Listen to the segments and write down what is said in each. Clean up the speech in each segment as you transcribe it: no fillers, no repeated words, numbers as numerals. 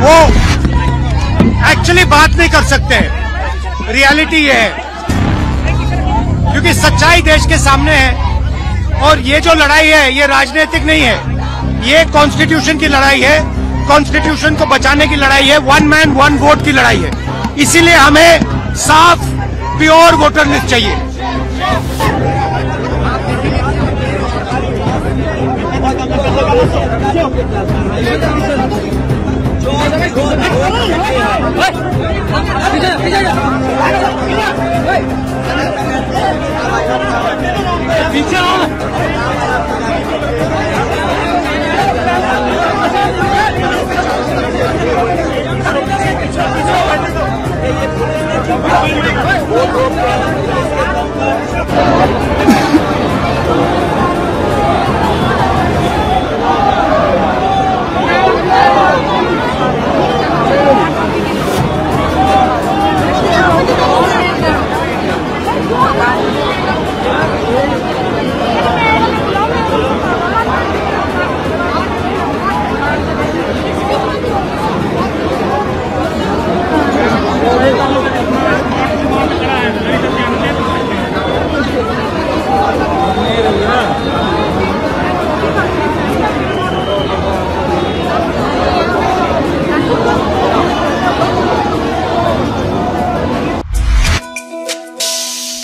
वो एक्चुअली बात नहीं कर सकते। रियलिटी ये है, क्योंकि सच्चाई देश के सामने है और ये जो लड़ाई है ये राजनीतिक नहीं है, ये कॉन्स्टिट्यूशन की लड़ाई है, कॉन्स्टिट्यूशन को बचाने की लड़ाई है, वन मैन वन वोट की लड़ाई है। इसीलिए हमें साफ प्योर वोटर लिस्ट चाहिए।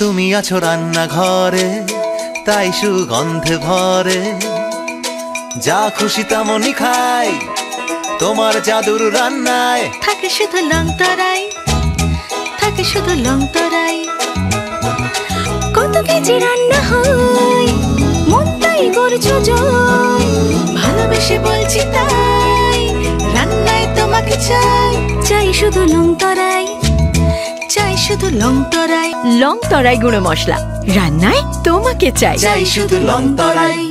তুমি আছো রান্না ঘরে, তাই সুগন্ধে ভরে, যা খুশি তেমনই খাই তোমার জাদুর রান্নায়। থাকে শুধু লং তরাই, থাকে শুধু লং তরাই, কত কেজি রান্না হয় মন তাই করছো জয়। ভালোবেসে বলছি তাই, রান্নায় তোমাকে চাই, চাই শুধু লং তরাই, চাই শুধু লং তরাই। লং তরাই গুঁড়ো মশলা, রান্নায় তোমাকে চাই, চাই শুধু লং তরাই।